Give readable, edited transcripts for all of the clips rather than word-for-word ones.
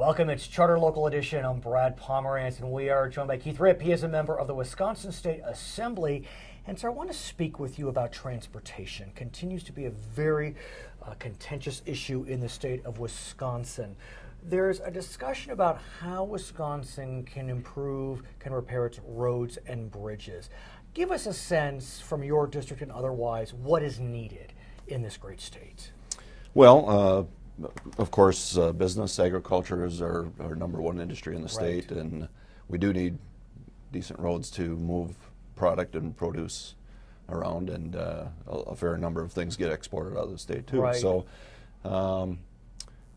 Welcome. It's Charter Local Edition. I'm Brad Pomerance, and we are joined by Keith Ripp. He is a member of the Wisconsin State Assembly. And so I want to speak with you about transportation. Continues to be a very contentious issue in the state of Wisconsin. There's a discussion about how Wisconsin can improve, can repair its roads and bridges. Give us a sense from your district and otherwise what is needed in this great state. Well, of course, business, agriculture is our number one industry in the state, and we do need decent roads to move product and produce around, and a fair number of things get exported out of the state too. Right. So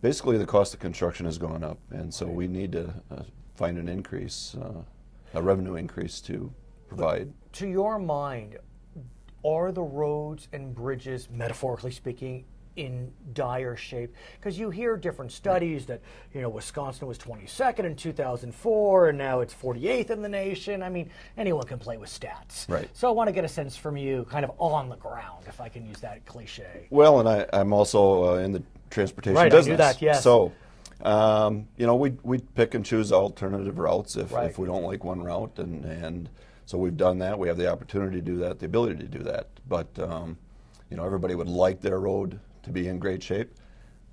basically the cost of construction has gone up, and so we need to find an increase, a revenue increase to provide. But to your mind, are the roads and bridges, metaphorically speaking, in dire shape? Because you hear different studies that, Wisconsin was 22nd in 2004 and now it's 48th in the nation. I mean, anyone can play with stats. Right. So I want to get a sense from you kind of on the ground, if I can use that cliche. Well, and I'm also in the transportation business. I knew that, yes. So, we pick and choose alternative routes if we don't like one route, and so we've done that. We have the opportunity to do that, the ability to do that. But, everybody would like their road to be in great shape.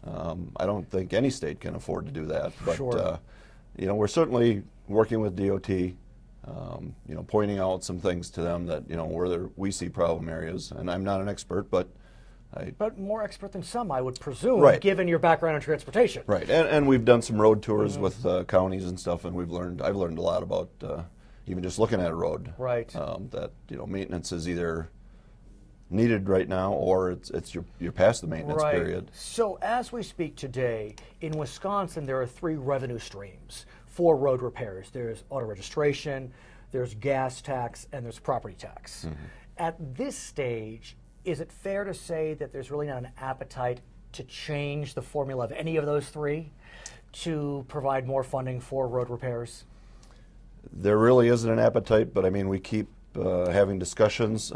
I don't think any state can afford to do that. But, sure. We're certainly working with DOT, pointing out some things to them that, where we see problem areas. And I'm not an expert, but But more expert than some, I would presume, right. given your background in transportation. Right, and we've done some road tours with counties and stuff, and I've learned a lot about even just looking at a road. Right. That maintenance is either needed right now, or you're past the maintenance period. So as we speak today, in Wisconsin, there are 3 revenue streams for road repairs. There's auto registration, there's gas tax, and there's property tax. Mm-hmm. At this stage, is it fair to say that there's really not an appetite to change the formula of any of those 3 to provide more funding for road repairs? There really isn't an appetite, but I mean, we keep having discussions,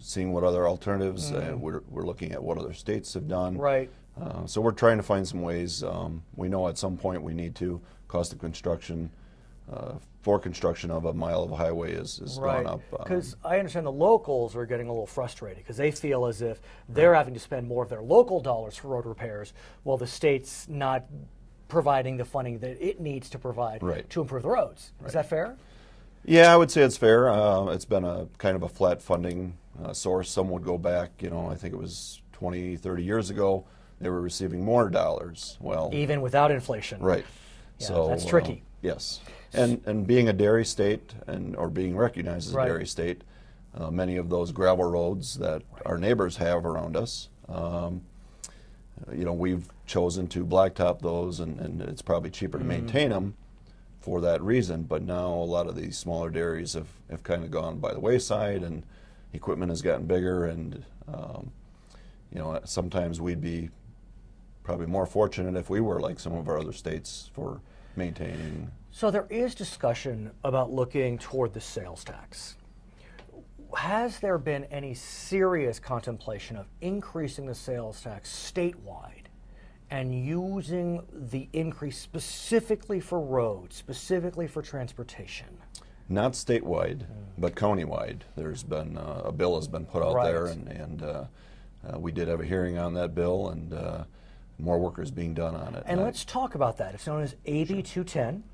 seeing what other alternatives, we're looking at what other states have done. Right. So we're trying to find some ways. We know at some point we need to. Cost of construction, for construction of a mile of highway is gone up. Because I understand the locals are getting a little frustrated because they feel as if they're having to spend more of their local dollars for road repairs while the state's not providing the funding that it needs to provide to improve the roads. Is that fair? Yeah, I would say it's fair. It's been a kind of a flat funding source. Some would go back, I think it was 20, 30 years ago, they were receiving more dollars. Well, even without inflation. Right. Yeah, so that's tricky. Yes. And being a dairy state or being recognized as a dairy state, many of those gravel roads that our neighbors have around us, we've chosen to blacktop those, and it's probably cheaper to maintain them for that reason. But now a lot of these smaller dairies have kind of gone by the wayside, and equipment has gotten bigger, and sometimes we'd be probably more fortunate if we were like some of our other states for maintaining. So there is discussion about looking toward the sales tax. Has there been any serious contemplation of increasing the sales tax statewide and using the increase specifically for roads, specifically for transportation? Not statewide, but countywide. There's been a bill has been put out there, and we did have a hearing on that bill, and more work is being done on it. And let's talk about that. It's known as AB 210,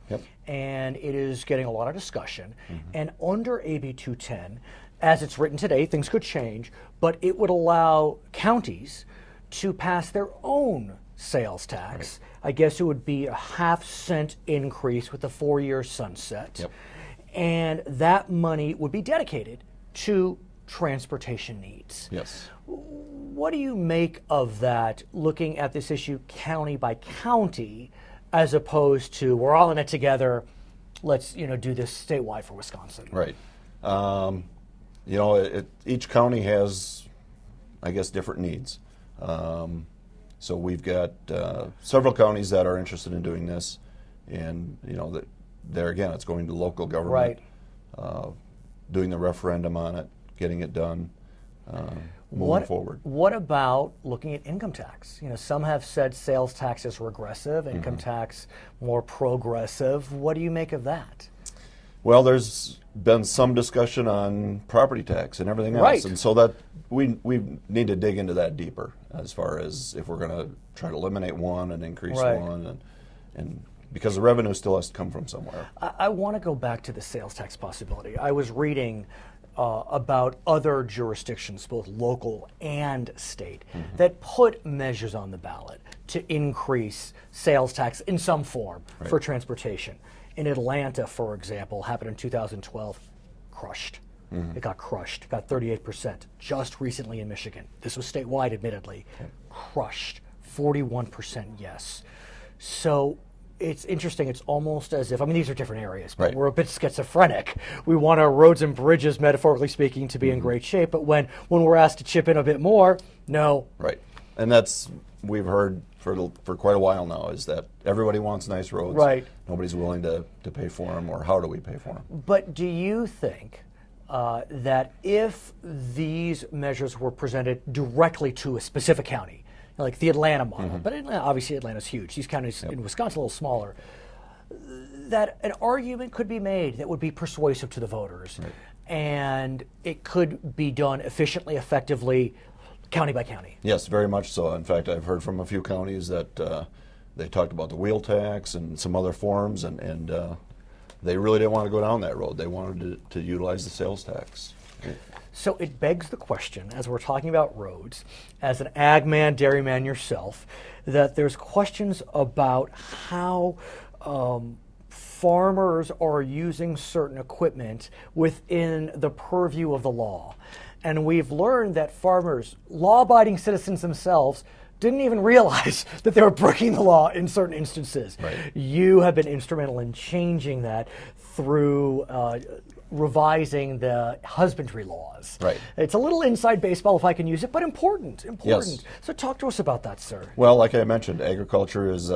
and it is getting a lot of discussion. And under AB 210, as it's written today, things could change, but it would allow counties to pass their own sales tax. I guess it would be a half-cent increase with a 4-year sunset. And that money would be dedicated to transportation needs. Yes. What do you make of that, looking at this issue county by county, as opposed to we're all in it together, let's do this statewide for Wisconsin? Right. Each county has, I guess, different needs. So we've got several counties that are interested in doing this, and that there again, it's going to local government, doing the referendum on it, getting it done. moving forward. What about looking at income tax? Some have said sales tax is regressive, income tax more progressive. What do you make of that? Well, there's been some discussion on property tax and everything else, Right. and so that we need to dig into that deeper as far as if we're going to try to eliminate one and increase Right. one, and because the revenue still has to come from somewhere. I want to go back to the sales tax possibility. I was reading about other jurisdictions, both local and state, that put measures on the ballot to increase sales tax in some form for transportation. In Atlanta, for example, happened in 2012, crushed. It got crushed, got 38%. Just recently in Michigan, this was statewide admittedly, crushed, 41% yes. So it's interesting. It's almost as if, these are different areas, but we're a bit schizophrenic. We want our roads and bridges, metaphorically speaking, to be in great shape, but when we're asked to chip in a bit more, no. Right. And that's, we've heard for quite a while now, is that everybody wants nice roads. Right. Nobody's willing to pay for them, or how do we pay for them? But do you think that if these measures were presented directly to a specific county, like the Atlanta model, but obviously Atlanta's huge, these counties in Wisconsin a little smaller, that an argument could be made that would be persuasive to the voters, and it could be done efficiently, effectively, county by county? Yes, very much so. In fact, I've heard from a few counties that they talked about the wheel tax and some other forms, and they really didn't want to go down that road. They wanted to utilize the sales tax. So it begs the question, as we're talking about roads, as an ag man, dairy man yourself, that there's questions about how farmers are using certain equipment within the purview of the law. And we've learned that farmers, law-abiding citizens themselves, didn't even realize that they were breaking the law in certain instances. Right. You have been instrumental in changing that through revising the husbandry laws. Right. It's a little inside baseball, if I can use it, but important. Yes. So talk to us about that, sir. Well, like I mentioned, agriculture is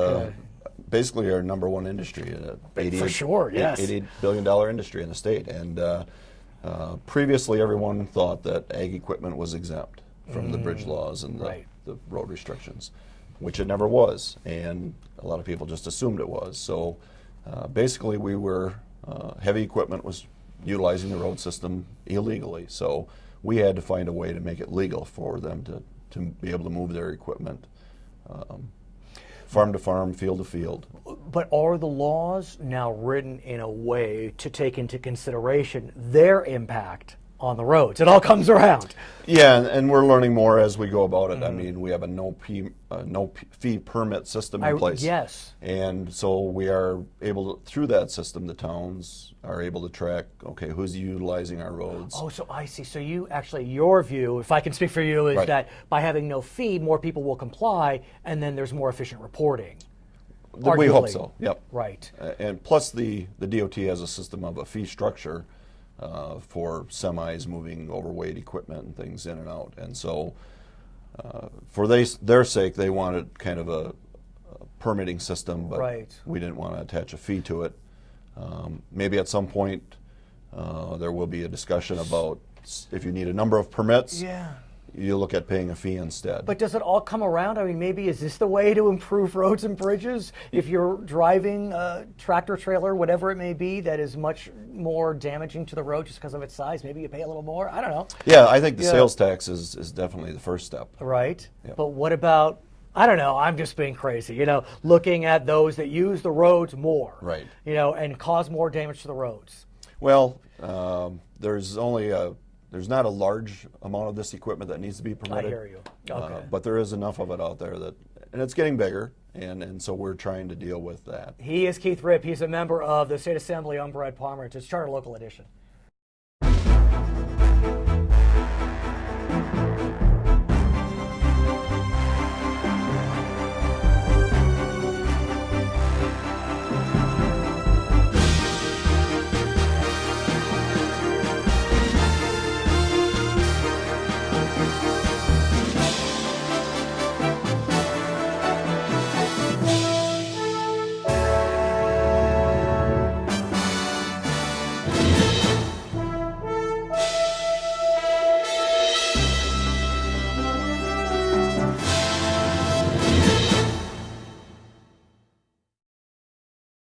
basically our number one industry. For sure, yes. $88 billion industry in the state. And previously everyone thought that ag equipment was exempt from the bridge laws and the road restrictions, which it never was. And a lot of people just assumed it was. So basically we were, heavy equipment was utilizing the road system illegally. So we had to find a way to make it legal for them to be able to move their equipment farm to farm, field to field. But are the laws now written in a way to take into consideration their impact on the roads? It all comes around. Yeah, and we're learning more as we go about it. I mean, we have a no fee permit system in place. Yes. And so we are able to, through that system, the towns are able to track, okay, who's utilizing our roads. Oh, so I see. So you actually, your view, if I can speak for you, is that by having no fee, more people will comply, and then there's more efficient reporting. We hope so, yep. Right. And plus the DOT has a system of a fee structure for semis moving overweight equipment and things in and out. And so for their sake, they wanted kind of a permitting system, but we didn't want to attach a fee to it. Maybe at some point there will be a discussion about if you need a number of permits, you look at paying a fee instead. But does it all come around? I mean, maybe is this the way to improve roads and bridges? If you're driving a tractor trailer, whatever it may be, that is much more damaging to the road just because of its size, maybe you pay a little more? I don't know. Yeah, I think the sales tax is definitely the first step. Right. Yep. But what about, I don't know, I'm just being crazy, looking at those that use the roads more, right? And cause more damage to the roads. Well, there's not a large amount of this equipment that needs to be permitted. I hear you. Okay. But there is enough of it out there and it's getting bigger, and so we're trying to deal with that. He is Keith Ripp. He's a member of the State Assembly on Brad Pomerance. It's Charter Local Edition.